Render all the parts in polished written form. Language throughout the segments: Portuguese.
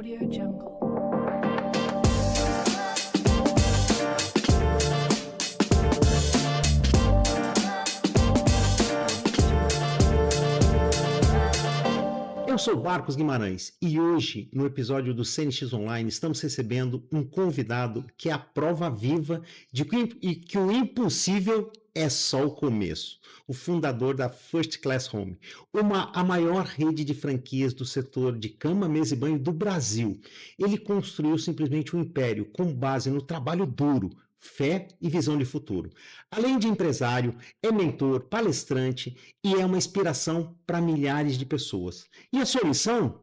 AudioJungle. Eu sou Marcos Guimarães e hoje, no episódio do CNX Online, estamos recebendo um convidado que é a prova viva de que o impossível é só o começo. O fundador da First Class Home, a maior rede de franquias do setor de cama, mesa e banho do Brasil. Ele construiu simplesmente um império com base no trabalho duro, fé e visão de futuro. Além de empresário, é mentor, palestrante e é uma inspiração para milhares de pessoas. E a sua missão?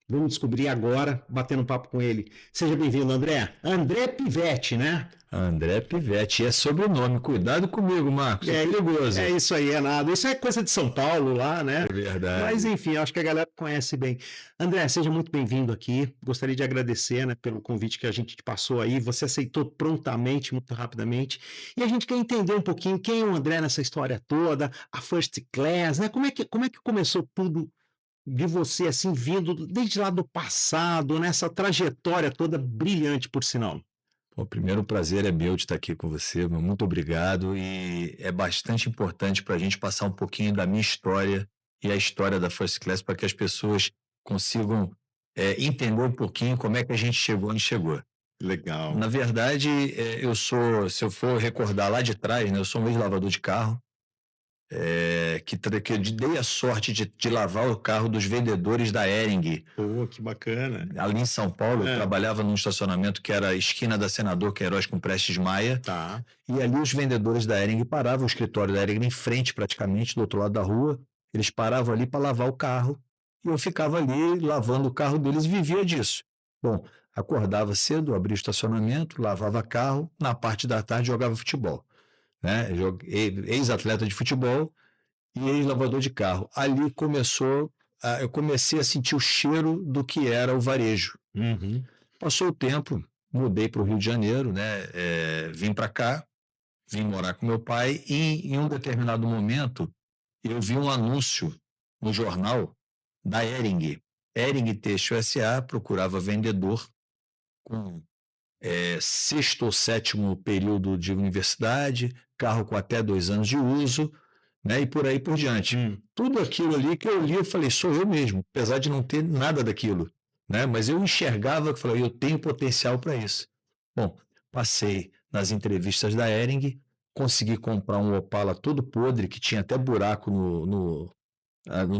Vamos descobrir agora, batendo um papo com ele. Seja bem-vindo, André. André Pivetti, né? André Pivetti, é sobrenome. Cuidado comigo, Marcos, é perigoso. É isso aí, é nada. Isso é coisa de São Paulo lá, né? É verdade. Mas enfim, acho que a galera conhece bem. André, seja muito bem-vindo aqui. Gostaria de agradecer, né, pelo convite que a gente te passou aí. Você aceitou prontamente, muito rapidamente. E a gente quer entender um pouquinho quem é o André nessa história toda, a First Class, né? Como é que começou tudo de você, assim, vindo desde lá do passado, nessa trajetória toda brilhante, por sinal? O primeiro prazer é meu de estar aqui com você, muito obrigado. E é bastante importante para a gente passar um pouquinho da minha história e a história da First Class para que as pessoas consigam entender um pouquinho como é que a gente chegou onde chegou. Legal. Na verdade, se eu for recordar lá de trás, né, eu sou um ex-lavador de carro, que eu dei a sorte de lavar o carro dos vendedores da Hering. Pô, que bacana. Ali em São Paulo, eu trabalhava num estacionamento que era a esquina da Senador Queiroz com Prestes Maia. Tá. E ali os vendedores da Hering paravam, o escritório da Hering em frente praticamente, do outro lado da rua. Eles paravam ali para lavar o carro e eu ficava ali lavando o carro deles e vivia disso. Bom, acordava cedo, abria o estacionamento, lavava carro, na parte da tarde jogava futebol. Né? Ex-atleta de futebol e ex-lavador de carro. Ali eu comecei a sentir o cheiro do que era o varejo. Uhum. Passou o tempo, mudei para o Rio de Janeiro, né? Vim para cá, vim morar com meu pai e em um determinado momento eu vi um anúncio no jornal da Hering. Hering Têxtil S.A. procurava vendedor com sexto ou sétimo período de universidade, carro com até 2 anos de uso, né, e por aí por diante. Tudo aquilo ali que eu li, eu falei, sou eu mesmo, apesar de não ter nada daquilo, né, mas eu enxergava que eu tenho potencial para isso. Bom, passei nas entrevistas da Hering, consegui comprar um Opala todo podre, que tinha até buraco no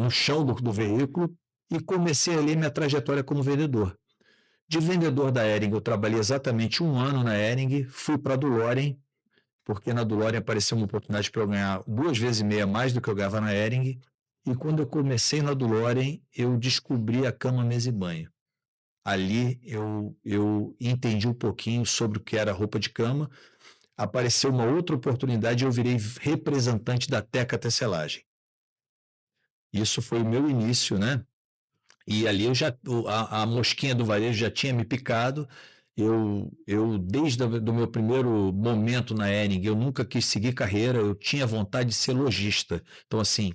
chão do veículo, e comecei ali minha trajetória como vendedor. De vendedor da Hering, eu trabalhei exatamente 1 ano na Hering, fui para a Dulorem, porque na Dulorem apareceu uma oportunidade para eu ganhar 2 vezes e meia mais do que eu ganhava na Hering, e quando eu comecei na Dulorem, eu descobri a cama, mesa e banho. Ali eu entendi um pouquinho sobre o que era roupa de cama, apareceu uma outra oportunidade e eu virei representante da Teca Tecelagem. Isso foi o meu início, né? E ali a mosquinha do varejo já tinha me picado. Eu desde o meu primeiro momento na Hering, eu nunca quis seguir carreira, eu tinha vontade de ser lojista. Então, assim,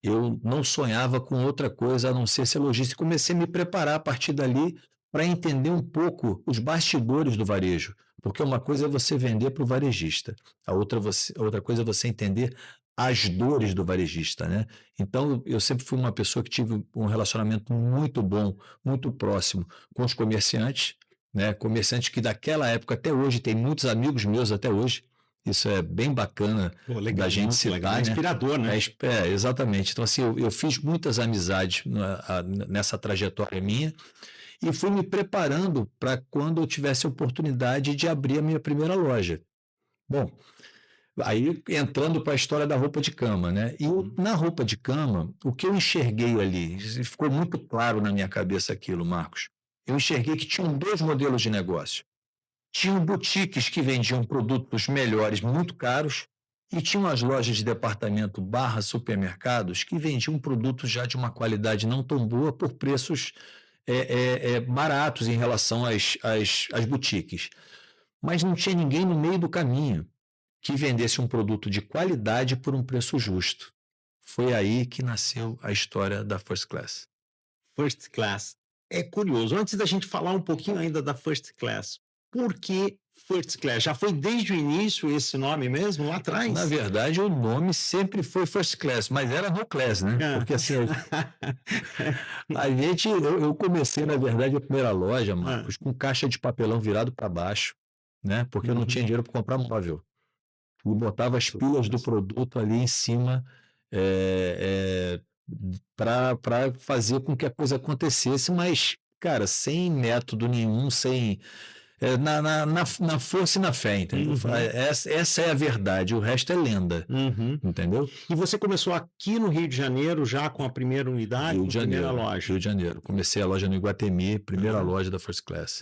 eu não sonhava com outra coisa a não ser lojista. E comecei a me preparar a partir dali para entender um pouco os bastidores do varejo. Porque uma coisa é você vender para o varejista, a outra coisa é você entender as dores do varejista, né? Então, eu sempre fui uma pessoa que tive um relacionamento muito bom, muito próximo com os comerciantes, né? Comerciantes que daquela época até hoje, tem muitos amigos meus até hoje. Isso é bem bacana. Pô, legal, da gente citar, legal, né? Inspirador, né? Exatamente. Então, assim, eu fiz muitas amizades nessa trajetória minha e fui me preparando para quando eu tivesse a oportunidade de abrir a minha primeira loja. Bom, aí entrando para a história da roupa de cama, né? E na roupa de cama, o que eu enxerguei ali, ficou muito claro na minha cabeça aquilo, Marcos. Eu enxerguei que tinham 2 modelos de negócio. Tinham boutiques que vendiam produtos melhores, muito caros, e tinham as lojas de departamento / supermercados que vendiam produtos já de uma qualidade não tão boa por preços baratos em relação às boutiques. Mas não tinha ninguém no meio do caminho que vendesse um produto de qualidade por um preço justo. Foi aí que nasceu a história da First Class. First Class. é curioso. Antes da gente falar um pouquinho ainda da First Class, por que First Class? Já foi desde o início esse nome mesmo, lá atrás? Na verdade, o nome sempre foi First Class, mas era No Class, né? Porque assim, eu comecei, na verdade, a primeira loja, Marcos, com caixa de papelão virado para baixo, né? Porque eu não tinha dinheiro para comprar móvel. Eu botava as pilhas do produto ali em cima para fazer com que a coisa acontecesse, mas, cara, sem método nenhum, sem na força e na fé, entendeu? Essa é a verdade, o resto é lenda, entendeu? E você começou aqui no Rio de Janeiro, já com a primeira unidade, com a primeira loja? Rio de Janeiro. Comecei a loja no Iguatemi, primeira loja da First Class.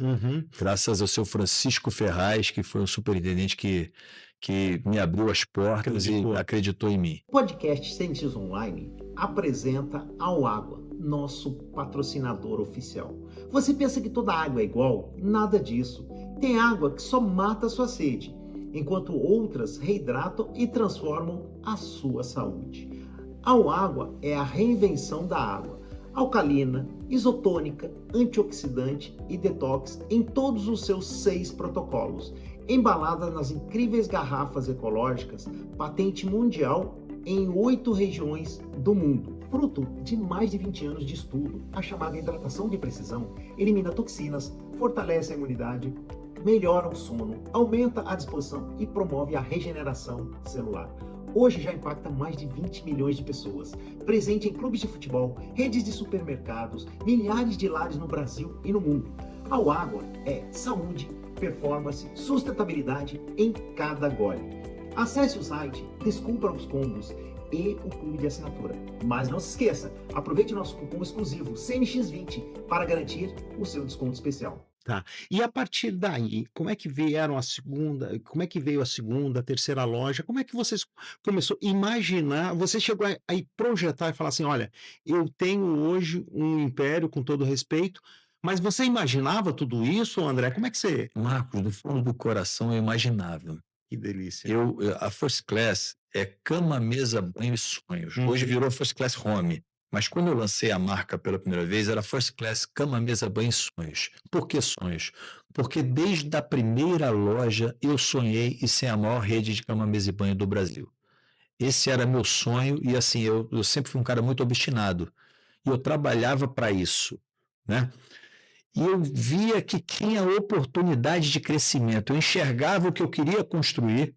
Graças ao seu Francisco Ferraz, que foi um superintendente que me abriu as portas e acreditou em mim. O podcast CNX Online apresenta Ao Água, nosso patrocinador oficial. Você pensa que toda água é igual? Nada disso. Tem água que só mata a sua sede, enquanto outras reidratam e transformam a sua saúde. Ao Água é a reinvenção da água. Alcalina, isotônica, antioxidante e detox em todos os seus 6 protocolos. Embalada nas incríveis garrafas ecológicas, patente mundial em 8 regiões do mundo. Fruto de mais de 20 anos de estudo, a chamada hidratação de precisão elimina toxinas, fortalece a imunidade, melhora o sono, aumenta a disposição e promove a regeneração celular. Hoje já impacta mais de 20 milhões de pessoas, presente em clubes de futebol, redes de supermercados, milhares de lares no Brasil e no mundo. Ao Água é saúde, performance, sustentabilidade em cada gole. Acesse o site, descubra os combos e o clube de assinatura. Mas não se esqueça, aproveite nosso cupom exclusivo CNX20 para garantir o seu desconto especial. Tá. E a partir daí, como é que veio a segunda, a terceira loja? Como é que vocês começou a imaginar? Você chegou a projetar e falar assim, olha, eu tenho hoje um império com todo respeito, mas você imaginava tudo isso, André? Como é que você... Marcos, do fundo do coração eu imaginava. Que delícia. A First Class é cama, mesa, banho e sonhos. Hoje virou First Class Home. Mas quando eu lancei a marca pela primeira vez, era First Class cama, mesa, banho e sonhos. Por que sonhos? Porque desde a primeira loja eu sonhei em ser a maior rede de cama, mesa e banho do Brasil. Esse era meu sonho e assim, eu sempre fui um cara muito obstinado. E eu trabalhava para isso, né? E eu via que tinha oportunidade de crescimento. Eu enxergava o que eu queria construir.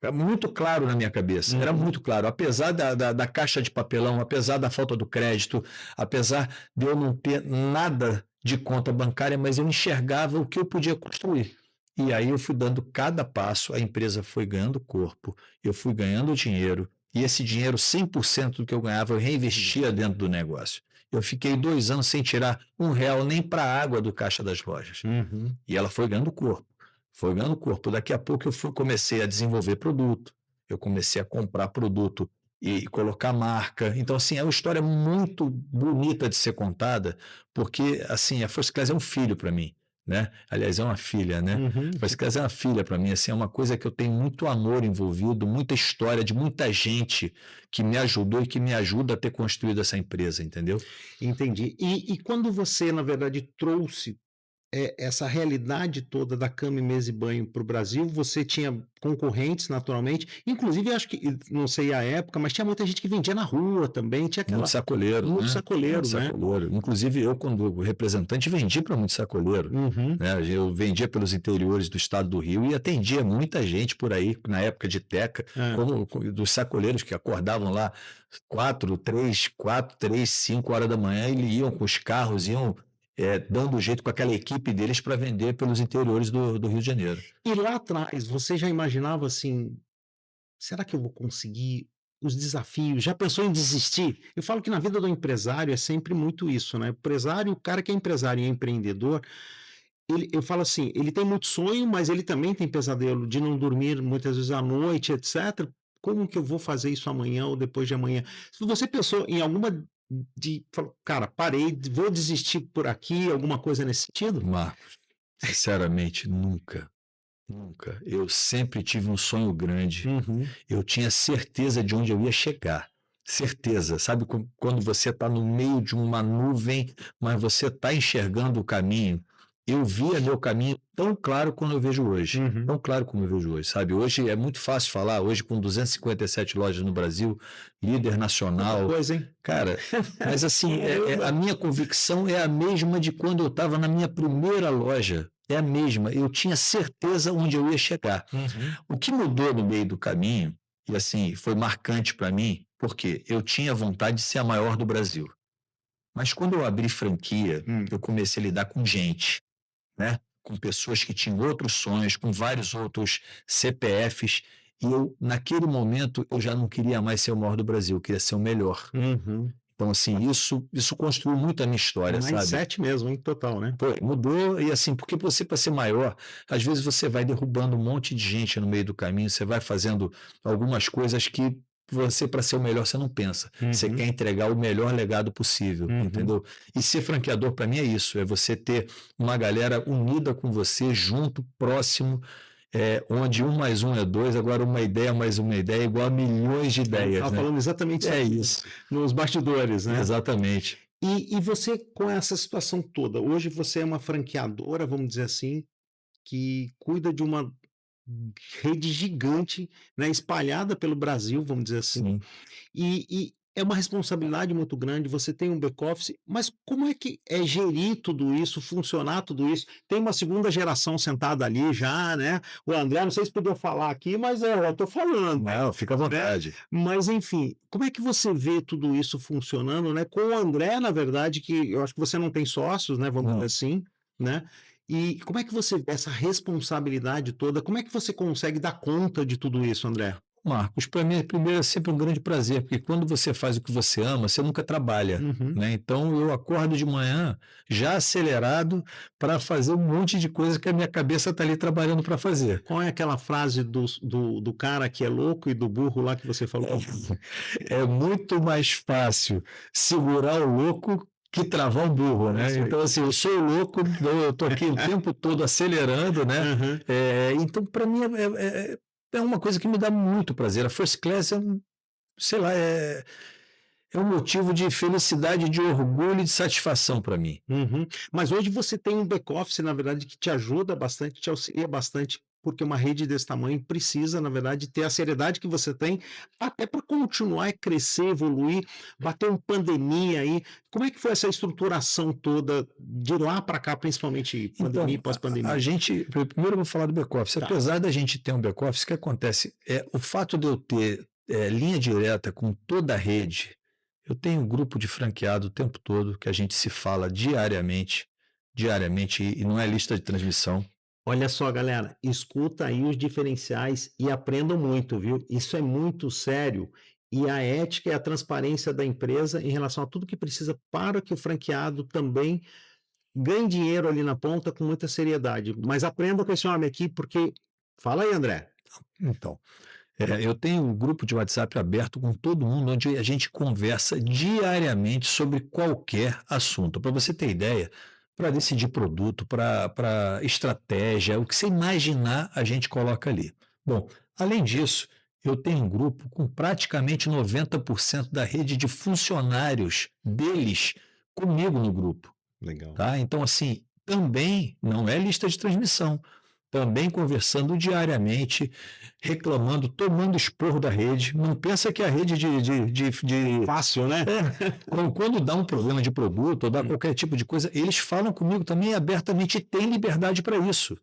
Era muito claro na minha cabeça, era muito claro. Apesar da caixa de papelão, apesar da falta do crédito, apesar de eu não ter nada de conta bancária, mas eu enxergava o que eu podia construir. E aí eu fui dando cada passo, a empresa foi ganhando corpo, eu fui ganhando dinheiro, e esse dinheiro, 100% do que eu ganhava, eu reinvestia dentro do negócio. Eu fiquei 2 anos sem tirar R$1 nem para a água do caixa das lojas. E ela foi ganhando corpo. Foi ganhando corpo. Daqui a pouco comecei a desenvolver produto, eu comecei a comprar produto e colocar marca. Então, assim, é uma história muito bonita de ser contada, porque, assim, a First Class é um filho para mim, né? Aliás, é uma filha, né? First Class é uma filha para mim, assim, é uma coisa que eu tenho muito amor envolvido, muita história de muita gente que me ajudou e que me ajuda a ter construído essa empresa, entendeu? Entendi. E quando você, na verdade, trouxe essa realidade toda da cama, mesa e banho para o Brasil, você tinha concorrentes naturalmente, inclusive acho que, não sei a época, mas tinha muita gente que vendia na rua também, tinha aquela... Muito sacoleiro, muito né? sacoleiro, Muito né? sacoleiro. Inclusive eu, quando representante, vendi para muito sacoleiro, né? Eu vendia pelos interiores do estado do Rio e atendia muita gente por aí, na época de Teca, dos sacoleiros que acordavam lá 4, 3, 5 horas da manhã e iam com os carros, iam dando jeito com aquela equipe deles para vender pelos interiores do Rio de Janeiro. E lá atrás, você já imaginava assim, será que eu vou conseguir os desafios? Já pensou em desistir? Eu falo que na vida do empresário é sempre muito isso, né? O cara que é empresário e é empreendedor, eu falo assim, ele tem muito sonho, mas ele também tem pesadelo de não dormir muitas vezes à noite, etc. Como que eu vou fazer isso amanhã ou depois de amanhã? Se você pensou em alguma cara, parei, vou desistir por aqui, alguma coisa nesse sentido? Marcos, sinceramente, nunca. Nunca. Eu sempre tive um sonho grande. Eu tinha certeza de onde eu ia chegar. certeza, sabe? Quando você está no meio de uma nuvem, mas você está enxergando o caminho. Eu via meu caminho tão claro quando eu vejo hoje. Uhum. Tão claro como eu vejo hoje, sabe? Hoje é muito fácil falar, hoje com 257 lojas no Brasil, líder Muita nacional. coisa, hein? Cara, mas assim, a minha convicção é a mesma de quando eu estava na minha primeira loja. É a mesma. Eu tinha certeza onde eu ia chegar. Uhum. O que mudou no meio do caminho, e assim, foi marcante para mim, porque eu tinha vontade de ser a maior do Brasil. Mas quando eu abri franquia, eu comecei a lidar com gente, né? Com pessoas que tinham outros sonhos, com vários outros CPFs, e eu, naquele momento, eu já não queria mais ser o maior do Brasil, eu queria ser o melhor. Uhum. Então, assim, isso construiu muito a minha história, sabe? Mindset mesmo, hein? Total, né? Pô, mudou, e assim, porque você, para ser maior, às vezes você vai derrubando um monte de gente no meio do caminho, você vai fazendo algumas coisas que você, para ser o melhor, você não pensa. Você Uhum. quer entregar o melhor legado possível, Uhum. entendeu? E ser franqueador, para mim, é isso: é você ter uma galera unida com você, junto, próximo, onde 1 mais 1 é 2, agora uma ideia mais uma ideia é igual a milhões de ideias, Estava né? falando exatamente É isso, nos bastidores, né? exatamente. E você, com essa situação toda, hoje você é uma franqueadora, vamos dizer assim, que cuida de uma rede gigante, né, espalhada pelo Brasil, vamos dizer assim. Sim. E é uma responsabilidade muito grande, você tem um back-office, mas como é que é gerir tudo isso, funcionar tudo isso? Tem uma segunda geração sentada ali já, né? O André, não sei se podia falar aqui, mas eu estou falando. Não, fica à vontade. Mas, enfim, como é que você vê tudo isso funcionando, né? Com o André, na verdade, que eu acho que você não tem sócios, né? Vamos Não. dizer assim, né? E como é que você vê essa responsabilidade toda? Como é que você consegue dar conta de tudo isso, André? Marcos, para mim, primeiro é sempre um grande prazer, porque quando você faz o que você ama, você nunca trabalha, Uhum. né? Então eu acordo de manhã já acelerado para fazer um monte de coisa que a minha cabeça está ali trabalhando para fazer. Qual é aquela frase do cara que é louco e do burro lá que você falou? É muito mais fácil segurar o louco que travar o burro, né? Isso aí. Então, assim, eu sou o louco, eu estou aqui o tempo todo acelerando, né? Uhum. Então, para mim, é uma coisa que me dá muito prazer. A First Class sei lá, é um motivo de felicidade, de orgulho e de satisfação para mim. Uhum. Mas hoje você tem um back-office, na verdade, que te ajuda bastante, te auxilia bastante, porque uma rede desse tamanho precisa, na verdade, ter a seriedade que você tem, até para continuar e crescer, evoluir, bater uma pandemia aí. Como é que foi essa estruturação toda de lá para cá, principalmente pandemia e Então, pós-pandemia? a gente, primeiro eu vou falar do back-office. Tá. Apesar da gente ter um back-office, o que acontece? O fato de eu ter linha direta com toda a rede, eu tenho um grupo de franqueado o tempo todo, que a gente se fala diariamente, e não é lista de transmissão. Olha só, galera, escuta aí os diferenciais e aprendam muito, viu? Isso é muito sério. E a ética e a transparência da empresa em relação a tudo que precisa para que o franqueado também ganhe dinheiro ali na ponta com muita seriedade. Mas aprenda com esse homem aqui, porque. Fala aí, André. Então, eu tenho um grupo de WhatsApp aberto com todo mundo, onde a gente conversa diariamente sobre qualquer assunto. Para você ter ideia, para decidir produto, para estratégia, o que você imaginar, a gente coloca ali. Bom, além disso, eu tenho um grupo com praticamente 90% da rede de funcionários deles comigo no grupo. Legal. Tá? Então, assim, também não é lista de transmissão. Também conversando diariamente, reclamando, tomando esporro da rede. Não pensa que a rede Fácil, né? Quando dá um problema de produto ou dá qualquer tipo de coisa, eles falam comigo também abertamente e têm liberdade para isso. O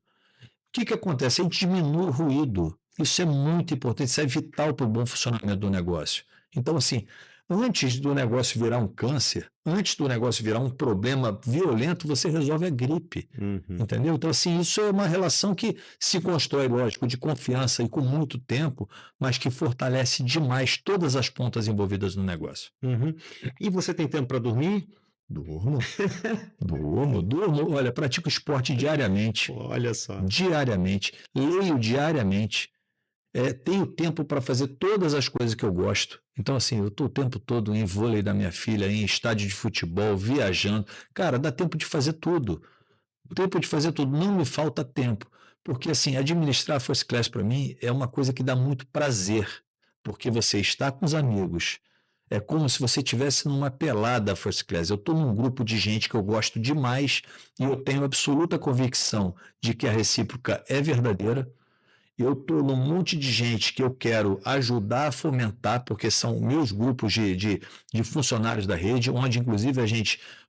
que acontece? A gente diminui o ruído. Isso é muito importante, isso é vital para o bom funcionamento do negócio. Então, assim, antes do negócio virar um câncer, antes do negócio virar um problema violento, você resolve a gripe. Uhum. Entendeu? Então, assim, isso é uma relação que se constrói, lógico, de confiança e com muito tempo, mas que fortalece demais todas as pontas envolvidas no negócio. Uhum. E você tem tempo para dormir? Durmo. Durmo. Olha, pratico esporte diariamente. Olha só. Diariamente. Leio diariamente. Tenho tempo para fazer todas as coisas que eu gosto. Então, assim, eu estou o tempo todo em vôlei da minha filha, em estádio de futebol, viajando. Cara, dá tempo de fazer tudo. Tempo de fazer tudo. Não me falta tempo. Porque, assim, administrar a First Class para mim é uma coisa que dá muito prazer. Porque você está com os amigos, é como se você estivesse numa pelada first class. Eu estou num grupo de gente que eu gosto demais e eu tenho absoluta convicção de que a recíproca é verdadeira. Eu estou num monte de gente que eu quero ajudar a fomentar, porque são meus grupos de funcionários da rede, onde inclusive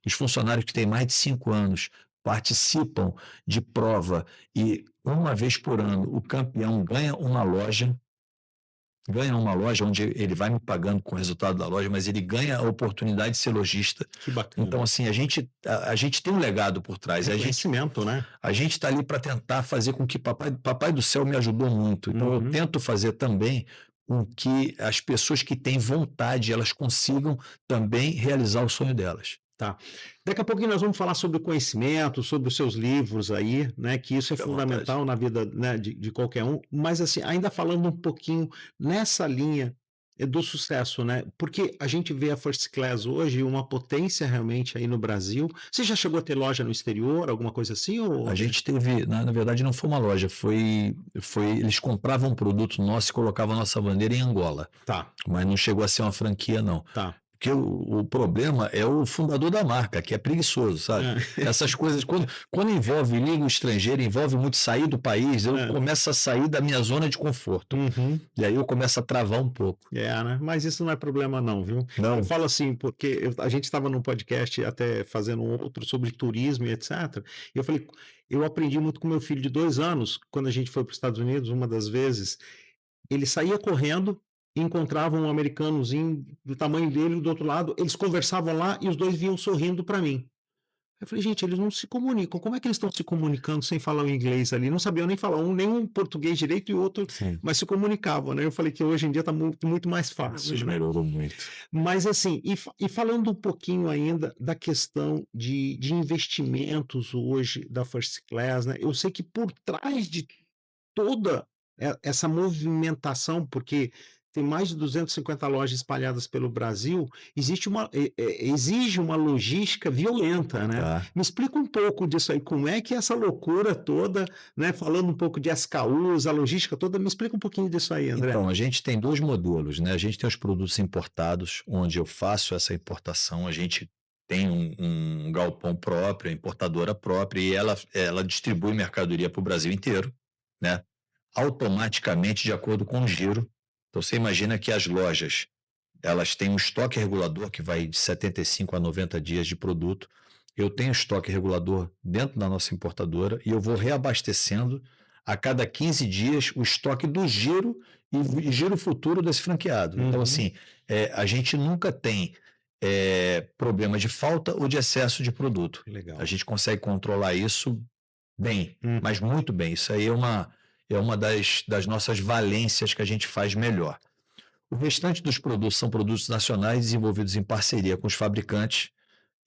os funcionários que têm mais de 5 anos participam de prova e uma vez por ano o campeão ganha uma loja onde ele vai me pagando com o resultado da loja, mas ele ganha a oportunidade de ser lojista. Que bacana. Então, assim, a gente tem um legado por trás. Conhecimento, né? A gente está ali para tentar fazer com que Papai do Céu me ajudou muito. Então, eu tento fazer também com que as pessoas que têm vontade, elas consigam também realizar o sonho delas. Tá. Daqui a pouquinho nós vamos falar sobre o conhecimento, sobre os seus livros aí, né? Que isso é fundamental na vida, né, de qualquer um. Mas assim, ainda falando um pouquinho nessa linha do sucesso, né? Porque a gente vê a First Class hoje uma potência realmente aí no Brasil. Você já chegou a ter loja no exterior, alguma coisa assim? Ou... A gente teve, na verdade, não foi uma loja, eles compravam um produto nosso e colocavam a nossa bandeira em Angola. Tá. Mas não chegou a ser uma franquia, não. Tá. Porque o problema é o fundador da marca, que é preguiçoso, sabe? Essas coisas, quando envolve língua estrangeira, envolve muito sair do país, eu começo a sair da minha zona de conforto. E aí eu começo a travar um pouco. Né? Mas isso não é problema não, viu? Não. Eu falo assim, porque a gente estava num podcast até fazendo um outro sobre turismo e etc. E eu falei, eu aprendi muito com meu filho de 2 anos, quando a gente foi para os Estados Unidos, uma das vezes, ele saía correndo, encontravam um americanozinho do tamanho dele do outro lado, eles conversavam lá e os dois vinham sorrindo para mim. Eu falei, gente, eles não se comunicam. Como é que eles estão se comunicando sem falar o inglês ali? Não sabiam nem falar nem um português direito e o outro, mas se comunicavam, né? Eu falei que hoje em dia está muito, muito mais fácil. Isso melhorou muito. Mas assim, e falando um pouquinho ainda da questão de investimentos hoje da First Class, né? Eu sei que por trás de toda essa movimentação, porque tem mais de 250 lojas espalhadas pelo Brasil, exige uma logística violenta, né? Tá. Me explica um pouco disso aí, como é que essa loucura toda, né? Falando um pouco de SKUs, a logística toda, me explica um pouquinho disso aí, André. Então, a gente tem 2 modulos, né? A gente tem os produtos importados, onde eu faço essa importação, a gente tem um galpão próprio, importadora própria, e ela distribui mercadoria para o Brasil inteiro, né? Automaticamente de acordo com o giro. Então, você imagina que as lojas, elas têm um estoque regulador que vai de 75 a 90 dias de produto. Eu tenho estoque regulador dentro da nossa importadora e eu vou reabastecendo a cada 15 dias o estoque do giro e giro futuro desse franqueado. Então, assim, a gente nunca tem problema de falta ou de excesso de produto. Legal. A gente consegue controlar isso bem, mas muito bem. Isso aí é uma das nossas valências que a gente faz melhor. O restante dos produtos são produtos nacionais desenvolvidos em parceria com os fabricantes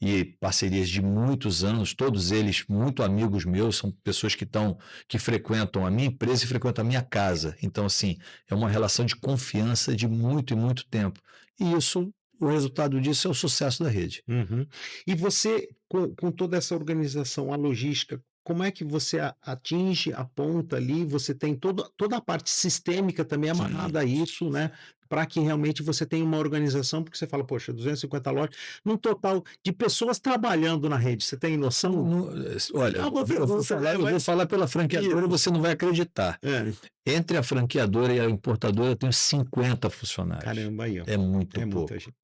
e parcerias de muitos anos, todos eles muito amigos meus, são pessoas que frequentam a minha empresa e frequentam a minha casa. Então, assim, é uma relação de confiança de muito e muito tempo. E o resultado disso é o sucesso da rede. E você, com toda essa organização, a logística, como é que você atinge a ponta ali? Você tem toda a parte sistêmica também amarrada a isso, né? Para que realmente você tenha uma organização, porque você fala, poxa, 250 lojas, num total de pessoas trabalhando na rede, você tem noção? Olha, eu vou falar pela franqueadora e você não vai acreditar. Entre a franqueadora e a importadora, eu tenho 50 funcionários. Caramba, aí, ó. É muito pouco. Muita gente.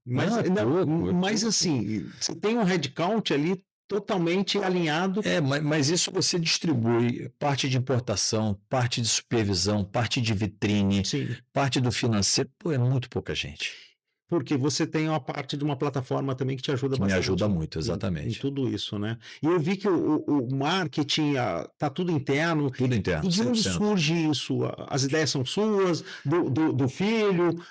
Mas assim, você tem um headcount ali totalmente alinhado. Mas isso você distribui parte de importação, parte de supervisão, parte de vitrine, parte do financeiro. Pô, é muito pouca gente. Porque você tem uma parte de uma plataforma também que te ajuda bastante. Me ajuda muito, exatamente. Em tudo isso, né? E eu vi que o marketing tá tudo interno. Tudo interno. E de onde surge isso? As ideias são suas, do filho,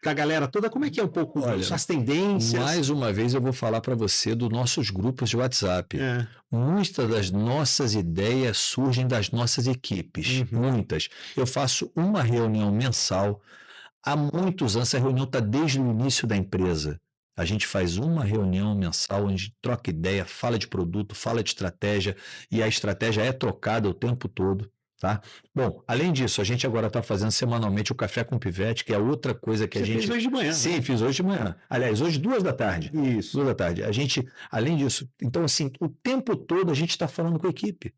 da galera toda? Como é que é um pouco as tendências? Mais uma vez eu vou falar para você dos nossos grupos de WhatsApp. Muitas das nossas ideias surgem das nossas equipes. Muitas. Eu faço uma reunião mensal. Há muitos anos, essa reunião está desde o início da empresa. A gente faz uma reunião mensal onde troca ideia, fala de produto, fala de estratégia, e a estratégia é trocada o tempo todo. tá? Bom, além disso, a gente agora está fazendo semanalmente o Café com Pivete, que é outra coisa que a Você gente... fez hoje de manhã, né? Sim, fiz hoje de manhã. Aliás, hoje 2 da tarde. Isso. 2 da tarde. A gente, além disso, então assim, o tempo todo a gente está falando com a equipe.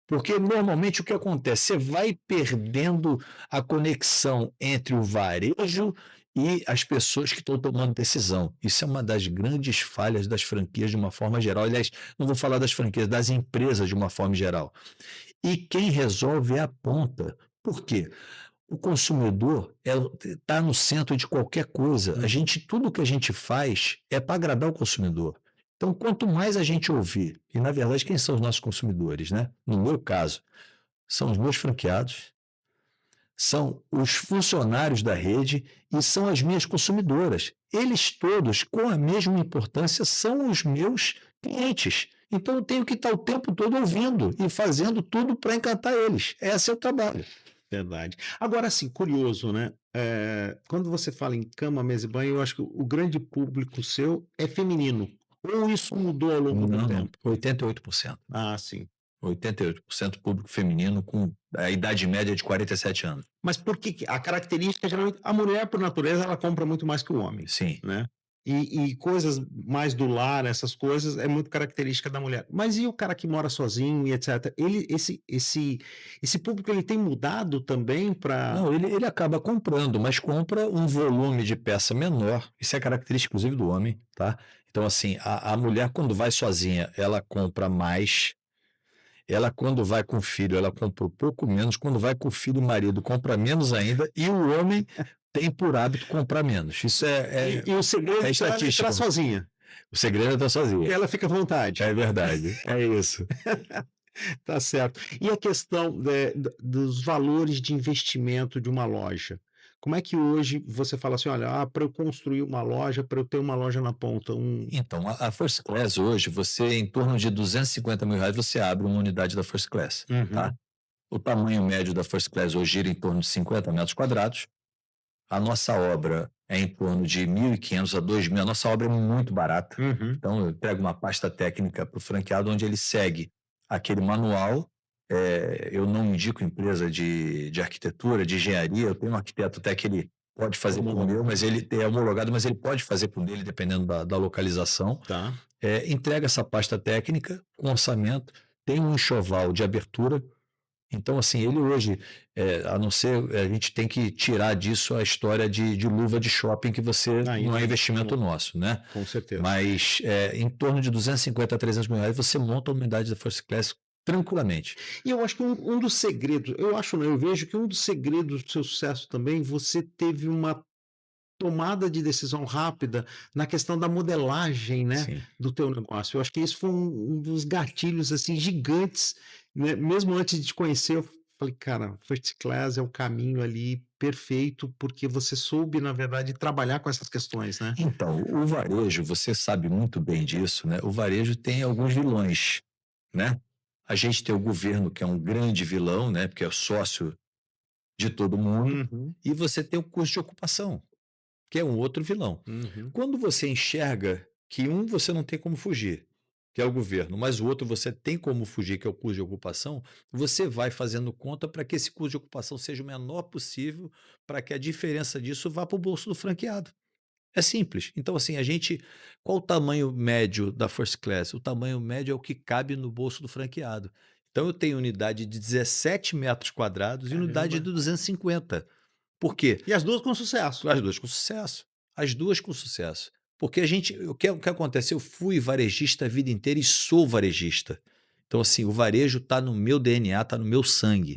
Porque normalmente o que acontece? Você vai perdendo a conexão entre o varejo e as pessoas que estão tomando decisão. Isso é uma das grandes falhas das franquias de uma forma geral. Aliás, não vou falar das franquias, das empresas de uma forma geral. E quem resolve é a ponta. Por quê? O consumidor está no centro de qualquer coisa. Tudo que a gente faz é para agradar o consumidor. Então, quanto mais a gente ouvir, e na verdade, quem são os nossos consumidores, né? No meu caso, são os meus franqueados, são os funcionários da rede e são as minhas consumidoras. Eles todos, com a mesma importância, são os meus clientes. Então, eu tenho que estar o tempo todo ouvindo e fazendo tudo para encantar eles. Esse é o trabalho. Verdade. Agora, assim, curioso, né? Quando você fala em cama, mesa e banho, eu acho que o grande público seu é feminino. Ou isso mudou ao longo do Não, tempo? 88%. Ah, sim. 88% público feminino com a idade média de 47 anos. Mas por que a característica, geralmente, a mulher, por natureza, ela compra muito mais que o homem, Sim. né? E coisas mais do lar, essas coisas, é muito característica da mulher. Mas e o cara que mora sozinho e etc? Esse público, ele tem mudado também para... Não, ele acaba comprando, mas compra um volume de peça menor. Isso é característica, inclusive, do homem, tá? Então, assim, a mulher, quando vai sozinha, ela compra mais. Ela, quando vai com o filho, ela compra um pouco menos. Quando vai com o filho e o marido, compra menos ainda. E o homem tem por hábito comprar menos. Isso E o segredo é é ela estatística. entrar sozinha. O segredo é estar E sozinha. ela fica à vontade. É verdade. É isso. Tá certo. E a questão dos valores de investimento de uma loja? Como é que hoje você fala assim, olha, para eu construir uma loja, para eu ter uma loja na ponta, Então, a First Class hoje, você, em torno de R$ 250.000, você abre uma unidade da First Class, tá? O tamanho médio da First Class hoje gira em torno de 50 metros quadrados. A nossa obra é em torno de 1.500 a 2.000. A nossa obra é muito barata. Então, eu pego uma pasta técnica para o franqueado, onde ele segue aquele manual. Eu não indico empresa de arquitetura, de engenharia. Eu tenho um arquiteto até que ele pode fazer por meu, mas ele é homologado, mas ele pode fazer por dele, dependendo da localização. Tá. Entrega essa pasta técnica com orçamento, tem um enxoval de abertura. Então, assim, ele hoje, a não ser, a gente tem que tirar disso a história de luva de shopping, que você não é investimento nosso, né? Com certeza. Mas em torno de 250 a 300 mil reais, você monta a unidade da First Class tranquilamente. E eu acho que um dos segredos, eu acho não, eu vejo que um dos segredos do seu sucesso também, você teve uma tomada de decisão rápida na questão da modelagem, né, Sim. do teu negócio. Eu acho que isso foi um dos gatilhos, assim, gigantes, né? Mesmo antes de te conhecer, eu falei, cara, First Class é o caminho ali perfeito, porque você soube, na verdade, trabalhar com essas questões, né? Então, o varejo, você sabe muito bem disso, né? O varejo tem alguns vilões, né? A gente tem o governo, que é um grande vilão, né? Porque é sócio de todo mundo. E você tem o custo de ocupação, que é um outro vilão. Quando você enxerga que você não tem como fugir, que é o governo, mas o outro você tem como fugir, que é o custo de ocupação, você vai fazendo conta para que esse custo de ocupação seja o menor possível, para que a diferença disso vá para o bolso do franqueado. É simples. Então, assim, qual o tamanho médio da First Class? O tamanho médio é o que cabe no bolso do franqueado. Então, eu tenho unidade de 17 metros quadrados e unidade de 250. Por quê? E as duas com sucesso. As duas com sucesso. As duas com sucesso. Porque o que acontece? Eu fui varejista a vida inteira e sou varejista. Então, assim, o varejo está no meu DNA, está no meu sangue.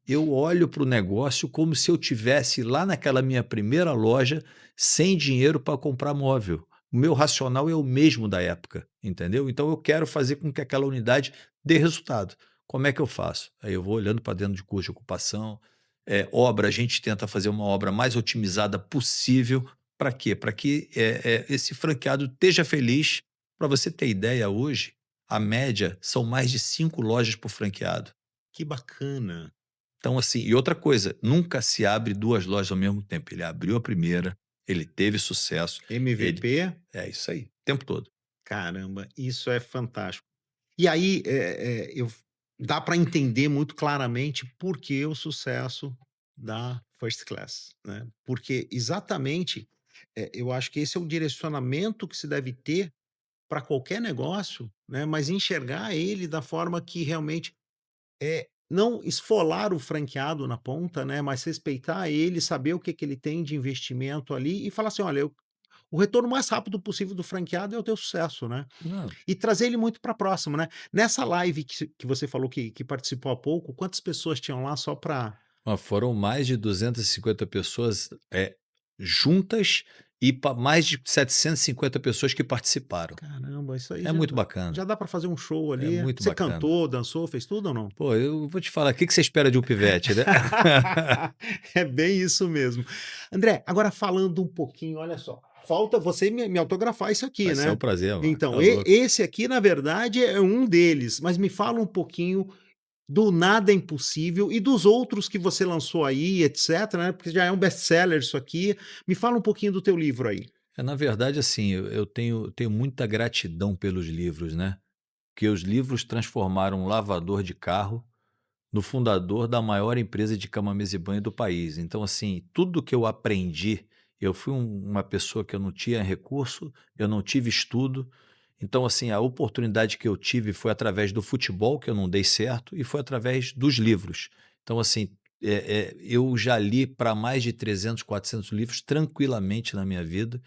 Eu olho para o negócio como se eu tivesse lá naquela minha primeira loja sem dinheiro para comprar móvel. O meu racional é o mesmo da época, entendeu? Então, eu quero fazer com que aquela unidade dê resultado. Como é que eu faço? Aí eu vou olhando para dentro de custo de ocupação, obra, a gente tenta fazer uma obra mais otimizada possível. Para quê? Para que esse franqueado esteja feliz. Para você ter ideia, hoje, a média são mais de 5 lojas por franqueado. Que bacana. Então, assim, e outra coisa, nunca se abre 2 lojas ao mesmo tempo. Ele abriu a primeira, ele teve sucesso. MVP? É isso aí, o tempo todo. Caramba, isso é fantástico. E aí, dá para entender muito claramente por que o sucesso da First Class, né? Porque exatamente, eu acho que esse é o direcionamento que se deve ter para qualquer negócio, né? Mas enxergar ele da forma que realmente não esfolar o franqueado na ponta, né? Mas respeitar ele, saber o que que ele tem de investimento ali e falar assim, olha, o retorno mais rápido possível do franqueado é o teu sucesso, né? Não, E trazer ele muito para próximo, né. Nessa live que você falou que participou há pouco, quantas pessoas tinham lá só para ó, foram mais de 250 pessoas, juntas e mais de 750 pessoas que participaram. caramba, isso aí É já muito dá bacana, já dá para fazer um show é ali. muito Você bacana. cantou, dançou, fez tudo ou não? Pô, eu vou te falar, o que que você espera de um pivete, né? É bem isso mesmo. André, agora falando um pouquinho, olha só, falta você me autografar isso aqui, Vai ser um né. prazer, mano, tá Então, louco. esse aqui, na verdade, é um deles, mas me fala um pouquinho do Nada é Impossível e dos outros que você lançou aí, etcétera, né, porque já é um best-seller isso aqui. Me fala um pouquinho do teu livro aí. Na verdade, assim, eu tenho muita gratidão pelos livros, né, porque os livros transformaram um lavador de carro no fundador da maior empresa de cama, mesa e banho do país. Então, assim, tudo que eu aprendi, eu fui uma pessoa que eu não tinha recurso, eu não tive estudo. Então, assim, a oportunidade que eu tive foi através do futebol, que eu não dei certo, e foi através dos livros. Então, assim, eu já li para mais de 300, 400 livros tranquilamente na minha vida.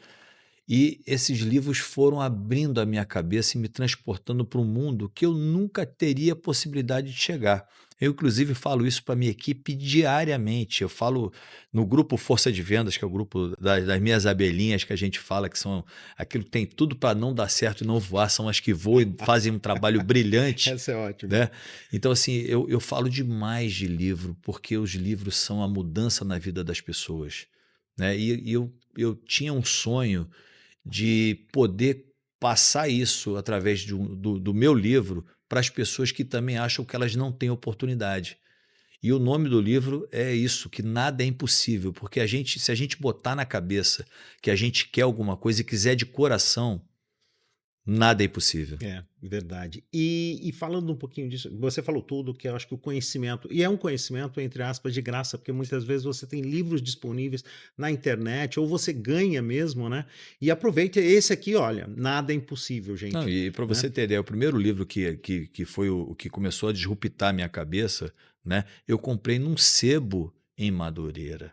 E esses livros foram abrindo a minha cabeça e me transportando para um mundo que eu nunca teria possibilidade de chegar. Eu, inclusive, falo isso para minha equipe diariamente. Eu falo no grupo Força de Vendas, que é o grupo das minhas abelhinhas, que a gente fala que são aquilo que tem tudo para não dar certo e não voar, são as que voam e fazem um trabalho brilhante, Essa é ótima. né? Então, assim, eu falo demais de livro, porque os livros são a mudança na vida das pessoas, né? E eu tinha um sonho de poder passar isso através do meu livro para as pessoas que também acham que elas não têm oportunidade. E o nome do livro é isso, que nada é impossível, porque se a gente botar na cabeça que a gente quer alguma coisa e quiser de coração, nada é impossível. É, verdade. E falando um pouquinho disso, você falou tudo que eu acho que o conhecimento, e é um conhecimento, entre aspas, de graça, porque muitas vezes você tem livros disponíveis na internet, ou você ganha mesmo, né? E aproveita esse aqui, olha, Nada é Impossível, Não, gente, e para né? você ter ideia, o primeiro livro que foi o que começou a disruptar a minha cabeça, né? Eu comprei num sebo em Madureira.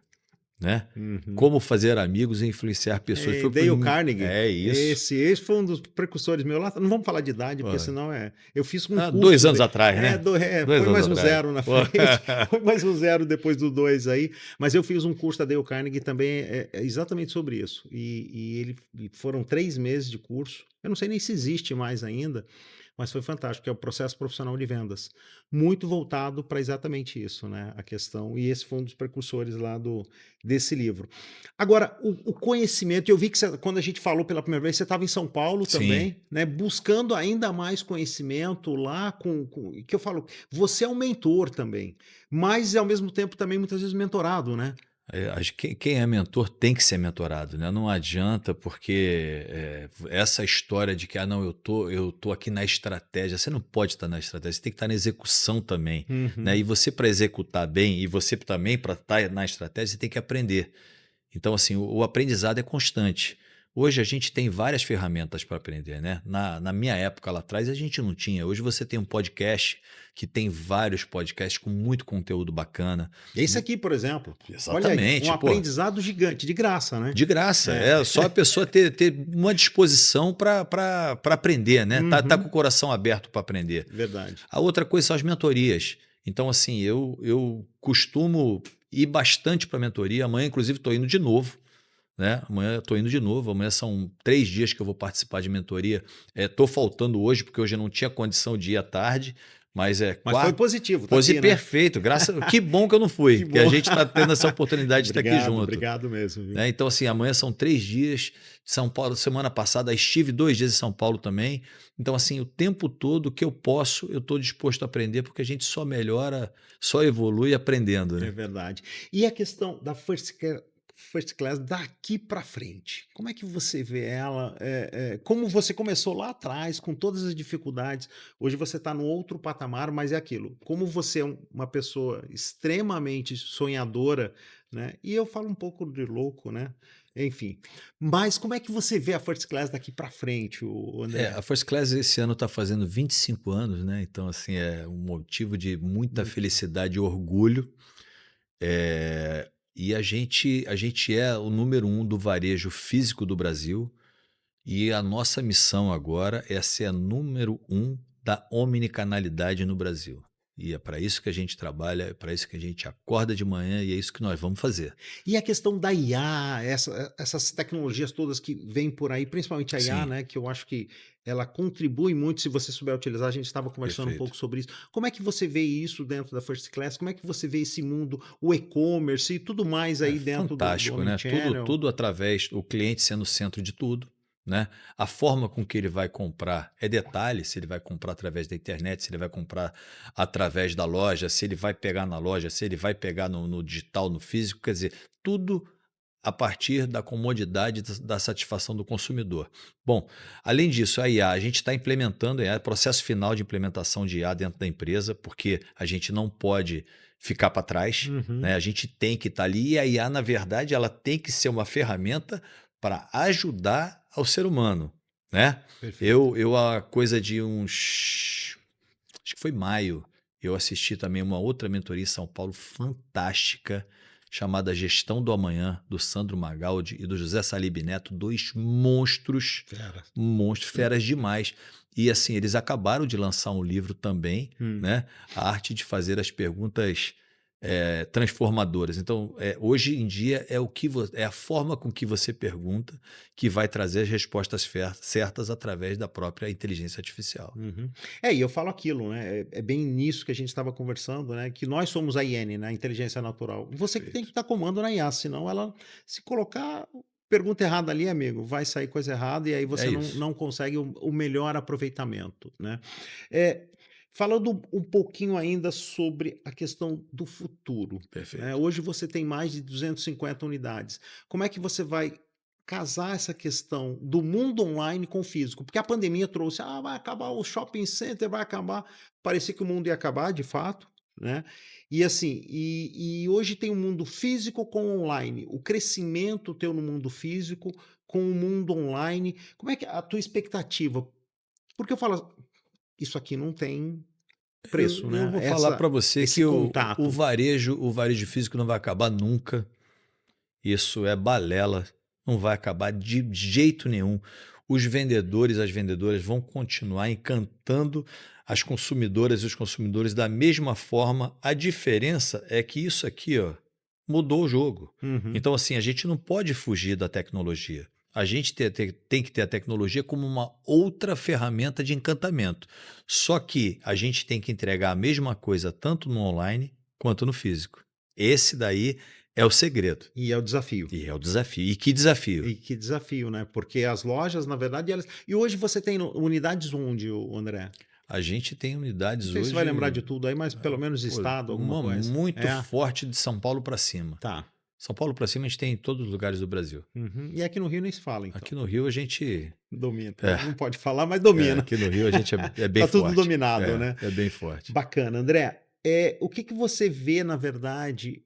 Né? Uhum. Como fazer amigos e influenciar pessoas. Foi o Dale prim... Carnegie. É isso. Esse foi um dos precursores meu lá. Não vamos falar de idade, Pô, porque senão eu fiz um há 2 curso anos atrás, né? Dois põe anos mais um atrás. zero na Pô. frente, põe mais um zero depois do 2 aí. Mas eu fiz um curso da Dale Carnegie também, exatamente sobre isso. E foram 3 meses de curso. Eu não sei nem se existe mais ainda, mas foi fantástico, que é o processo profissional de vendas. Muito voltado para exatamente isso, né? A questão. E esse foi um dos precursores lá desse livro. Agora, o conhecimento, eu vi que quando a gente falou pela primeira vez, você estava em São Paulo Sim. também, né? Buscando ainda mais conhecimento lá que eu falo, você é um mentor também, mas ao mesmo tempo também muitas vezes mentorado, né? Acho que quem é mentor tem que ser mentorado, né? Não adianta, porque essa história de que não, eu tô aqui na estratégia, você não pode estar na estratégia, você tem que estar na execução também, né? Uhum. E você para executar bem e você também para estar na estratégia, você tem que aprender. Então, assim, o aprendizado é constante. Hoje a gente tem várias ferramentas para aprender, né? Na minha época lá atrás a gente não tinha. Hoje você tem um podcast que tem vários podcasts com muito conteúdo bacana. Esse Vo- aqui, por exemplo, olha aí, um Exatamente, pô. aprendizado gigante, de graça, né? De graça, É. é só a pessoa ter uma disposição para aprender, né? Tá com Uhum. o coração aberto para aprender. Verdade. A outra coisa são as mentorias. Então, assim, eu costumo ir bastante para mentoria. Amanhã, inclusive, estou indo de novo, né? Amanhã estou indo de novo. Amanhã são 3 dias que eu vou participar de mentoria. Estou faltando hoje, porque hoje eu não tinha condição de ir à tarde, mas é Mas foi quarta. positivo, tá Pose aqui, né? perfeito, que bom que eu não fui, Que que a bom. gente está tendo essa oportunidade de estar aqui Obrigado, junto. obrigado mesmo, viu? Né? Então, assim, amanhã são 3 dias. São Paulo, semana passada estive 2 dias em São Paulo também. Então, assim, o tempo todo que eu posso, eu estou disposto a aprender, porque a gente só melhora, só evolui aprendendo, É né? verdade. E a questão da First Class daqui para frente? Como é que você vê ela? Como você começou lá atrás, com todas as dificuldades, hoje você está no outro patamar, mas é aquilo. Como você é uma pessoa extremamente sonhadora, né? E eu falo um pouco de louco, né? Enfim. Mas como é que você vê a First Class daqui para frente, o A André? First Class esse ano está fazendo 25 anos, né? Então, assim, é um motivo de muita Muito. felicidade e orgulho. E a gente é o número um do varejo físico do Brasil. E a nossa missão agora é ser a número um da omnicanalidade no Brasil. E é para isso que a gente trabalha, é para isso que a gente acorda de manhã e é isso que nós vamos fazer. E a questão da IA, essas tecnologias todas que vêm por aí, principalmente a IA, Sim, né, que eu acho que ela contribui muito se você souber utilizar. A gente estava conversando um perfeito. pouco sobre isso. Como é que você vê isso dentro da First Class? Como é que você vê esse mundo, o e-commerce e tudo mais É aí dentro do fantástico, né? Tudo, Omnichannel? tudo através, o cliente sendo o centro de tudo, né? A forma com que ele vai comprar é detalhe, se ele vai comprar através da internet, se ele vai comprar através da loja, se ele vai pegar na loja, se ele vai pegar no digital, no físico, quer dizer, tudo a partir da comodidade da satisfação do consumidor. Bom, além disso, a IA, a gente está implementando a IA, processo final de implementação de IA dentro da empresa, porque a gente não pode ficar para trás, Uhum, né? A gente tem que estar ali e a IA, na verdade, ela tem que ser uma ferramenta para ajudar ao ser humano, né? perfeito. Eu há coisa de uns, acho que foi maio, eu assisti também uma outra mentoria em São Paulo fantástica, chamada Gestão do Amanhã, do Sandro Magaldi e do José Salib Neto, dois monstros, Fera. monstros, feras demais. E assim, eles acabaram de lançar um livro também, Hum. né? A arte de fazer as perguntas transformadoras. Então, hoje em dia é é a forma com que você pergunta que vai trazer as respostas certas através da própria inteligência artificial. Uhum. E eu falo aquilo, né? É bem nisso que a gente estava conversando, né? Que nós somos a IN, né? A inteligência natural. Você que tem que Perfeito. dar comando na IA, senão ela, se colocar pergunta errada ali, amigo, vai sair coisa errada e aí É você isso. não consegue o melhor aproveitamento, né? É, falando um pouquinho ainda sobre a questão do futuro, né? Perfeito. Hoje você tem mais de 250 unidades. Como é que você vai casar essa questão do mundo online com o físico? Porque a pandemia trouxe, vai acabar o shopping center, vai acabar. Parecia que o mundo ia acabar, de fato, né? E assim, e hoje tem o mundo físico com online, o crescimento teu no mundo físico com o mundo online. Como é que é a tua expectativa? Porque eu falo, isso aqui não tem preço, Eu né? vou falar para você Esse que contato. o varejo físico não vai acabar nunca. Isso é balela, não vai acabar de jeito nenhum. Os vendedores, as vendedoras vão continuar encantando as consumidoras e os consumidores da mesma forma. A diferença é que isso aqui, ó, mudou o jogo. Uhum. Então, assim, a gente não pode fugir da tecnologia. A gente tem que ter a tecnologia como uma outra ferramenta de encantamento. Só que a gente tem que entregar a mesma coisa tanto no online quanto no físico. Esse daí é o segredo. E é o desafio. E é o desafio. E que desafio? E que desafio, né? Porque as lojas, na verdade, elas. E hoje você tem unidades onde, André? A gente tem Não unidades sei se vai lembrar hoje, de tudo aí, mas pelo menos pô, estado, alguma uma coisa. muito É, forte de São Paulo para cima. tá. São Paulo para cima a gente tem em todos os lugares do Brasil. Uhum. E aqui no Rio nem se fala, então. Aqui no Rio a gente. Domina. É, Não pode falar, mas domina. aqui no Rio a gente é bem Tá tudo forte. dominado, né? É bem forte. Bacana. André, o que que você vê, na verdade,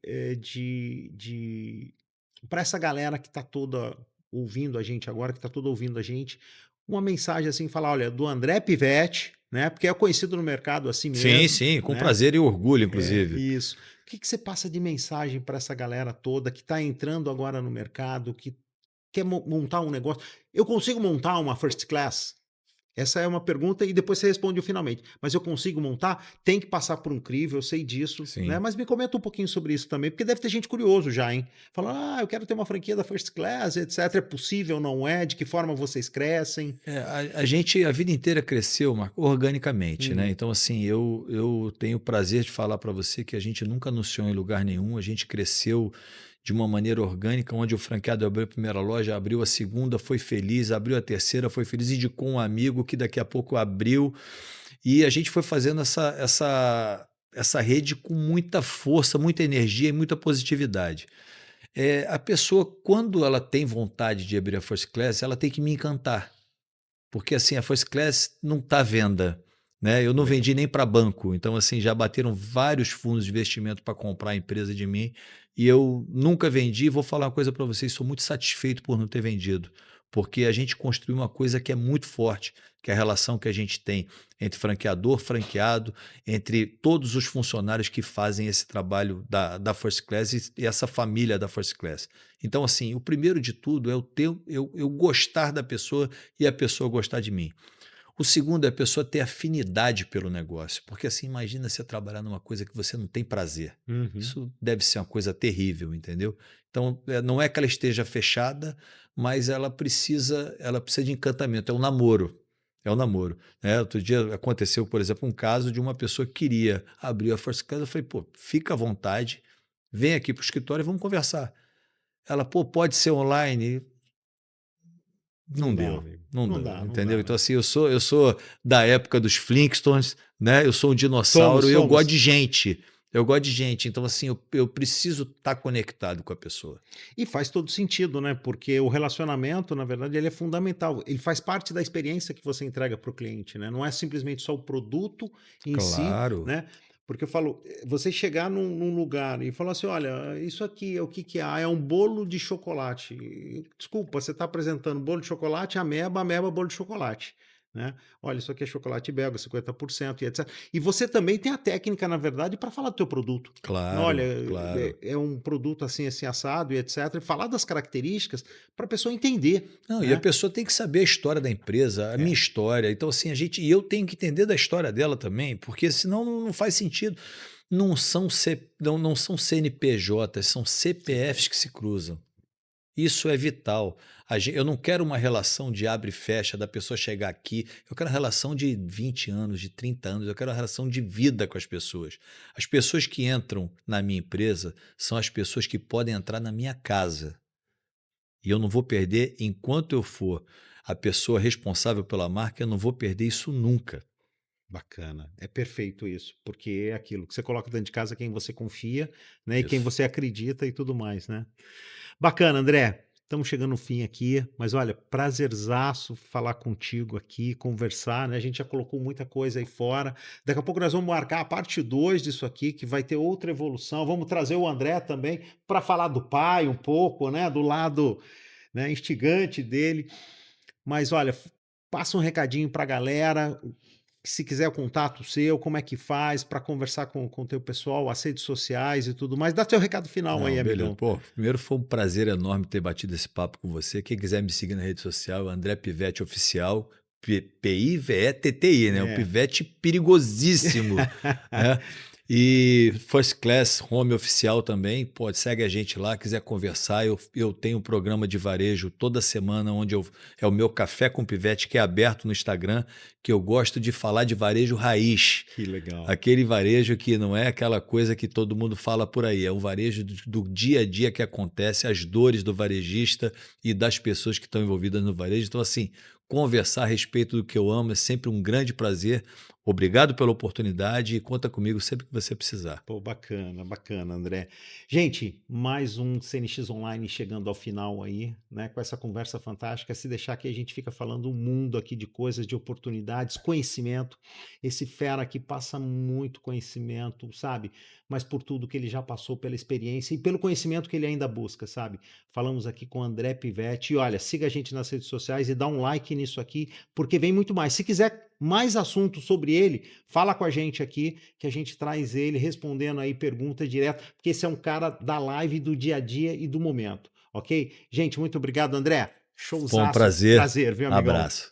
para essa galera que está toda ouvindo a gente agora, que está toda ouvindo a gente, uma mensagem assim, falar, olha, do André Pivete, né? Porque é conhecido no mercado assim Sim, mesmo, sim, com né? prazer e orgulho, inclusive. Isso. O que que você passa de mensagem para essa galera toda que está entrando agora no mercado, que quer montar um negócio? Eu consigo montar uma first class? Essa é uma pergunta e depois você responde o finalmente. Mas eu consigo montar? Tem que passar por um crivo, eu sei disso, né? Sim. Mas me comenta um pouquinho sobre isso também, porque deve ter gente curioso já, hein? Falando, eu quero ter uma franquia da First Class, etc. É possível, não é? De que forma vocês crescem? A gente a vida inteira cresceu, Marco, organicamente, né? Hum, Então, assim, eu tenho o prazer de falar para você que a gente nunca anunciou em lugar nenhum, a gente cresceu de uma maneira orgânica, onde o franqueado abriu a primeira loja, abriu a segunda, foi feliz, abriu a terceira, foi feliz, indicou um amigo que daqui a pouco abriu, e a gente foi fazendo essa rede com muita força, muita energia e muita positividade. A pessoa, quando ela tem vontade de abrir a First Class, ela tem que me encantar. Porque assim, a First Class não está à venda, né? Eu não Legal. vendi nem para banco. Então, assim, já bateram vários fundos de investimento para comprar a empresa de mim e eu nunca vendi. Vou falar uma coisa para vocês, sou muito satisfeito por não ter vendido, porque a gente construiu uma coisa que é muito forte, que é a relação que a gente tem entre franqueador, franqueado, entre todos os funcionários que fazem esse trabalho da First Class e essa família da First Class. Então, assim, o primeiro de tudo é eu gostar da pessoa e a pessoa gostar de mim. O segundo é a pessoa ter afinidade pelo negócio, porque assim, imagina você trabalhar numa coisa que você não tem prazer. Uhum. Isso deve ser uma coisa terrível, entendeu? Então, não é que ela esteja fechada, mas ela precisa de encantamento, é um namoro. É um namoro, né? Outro dia aconteceu, por exemplo, um caso de uma pessoa que queria abrir a First Class. Eu falei, pô, fica à vontade, vem aqui para o escritório e vamos conversar. Ela, pô, pode ser online? Não Não dá, deu, amigo. não Não deu, dá, não entendeu? dá, Então, né? assim, eu sou da época dos Flintstones, né? Eu sou um Somos, dinossauro e eu gosto somos. de gente. Eu gosto de gente. Então, assim, eu preciso estar conectado com a pessoa. E faz todo sentido, né? Porque o relacionamento, na verdade, ele é fundamental. Ele faz parte da experiência que você entrega para o cliente, né? Não é simplesmente só o produto em si, Claro. né? Porque eu falo, você chegar num lugar e falar assim: olha, isso aqui é o que que é? Ah, é um bolo de chocolate. Desculpa, você está apresentando bolo de chocolate, ameba, bolo de chocolate. Né? Olha, isso aqui é chocolate belga, 50% e etc. E você também tem a técnica, na verdade, para falar do teu produto. Olha, Claro, claro. é um produto assim, assim, assado e etc. E falar das características para a pessoa entender, Não, e a né? pessoa tem que saber a história da empresa, a minha É, história. Então, assim, e eu tenho que entender da história dela também, porque senão não faz sentido. Não são CNPJs, são CPFs que se cruzam. Isso é vital. Eu não quero uma relação de abre e fecha, da pessoa chegar aqui. Eu quero uma relação de 20 anos, de 30 anos. Eu quero uma relação de vida com as pessoas. As pessoas que entram na minha empresa são as pessoas que podem entrar na minha casa. E eu não vou perder, enquanto eu for a pessoa responsável pela marca, eu não vou perder isso nunca. bacana. É perfeito isso, porque é aquilo que você coloca dentro de casa quem você confia, né? E quem Isso. você acredita e tudo mais, né? Bacana, André. Estamos chegando no fim aqui, mas olha, prazerzaço falar contigo aqui, conversar, né? A gente já colocou muita coisa aí fora. Daqui a pouco nós vamos marcar a parte 2 disso aqui, que vai ter outra evolução. Vamos trazer o André também para falar do pai um pouco, né? Do lado, né, instigante dele. Mas olha, passa um recadinho para a galera. Se quiser o contato seu, como é que faz para conversar com o teu pessoal, as redes sociais e tudo mais. Dá teu recado final aí, Não, beleza. amigão. Pô, primeiro foi um prazer enorme ter batido esse papo com você. Quem quiser me seguir na rede social, André Pivete Oficial, Pivetti, né? Um É. pivete perigosíssimo, né? E First Class Home Oficial também, pode segue a gente lá, quiser conversar. Eu tenho um programa de varejo toda semana, é o meu Café com Pivete, que é aberto no Instagram, que eu gosto de falar de varejo raiz. Que legal. Aquele varejo que não é aquela coisa que todo mundo fala por aí, é o varejo do dia a dia que acontece, as dores do varejista e das pessoas que estão envolvidas no varejo. Então, assim, conversar a respeito do que eu amo é sempre um grande prazer. Obrigado pela oportunidade e conta comigo sempre que você precisar. Pô, bacana, bacana, André. Gente, mais um CNX Online chegando ao final aí, né? Com essa conversa fantástica. Se deixar aqui, a gente fica falando um mundo aqui de coisas, de oportunidades, conhecimento. Esse fera aqui passa muito conhecimento, sabe? Mas por tudo que ele já passou, pela experiência e pelo conhecimento que ele ainda busca, sabe? Falamos aqui com o André Pivete. E olha, siga a gente nas redes sociais e dá um like nisso aqui, porque vem muito mais. Se quiser mais assuntos sobre ele, fala com a gente aqui, que a gente traz ele respondendo aí pergunta direto, porque esse é um cara da live, do dia a dia e do momento, ok? Gente, muito obrigado, André. Foi um Showzaço. prazer. Prazer, viu, amigão? Abraço.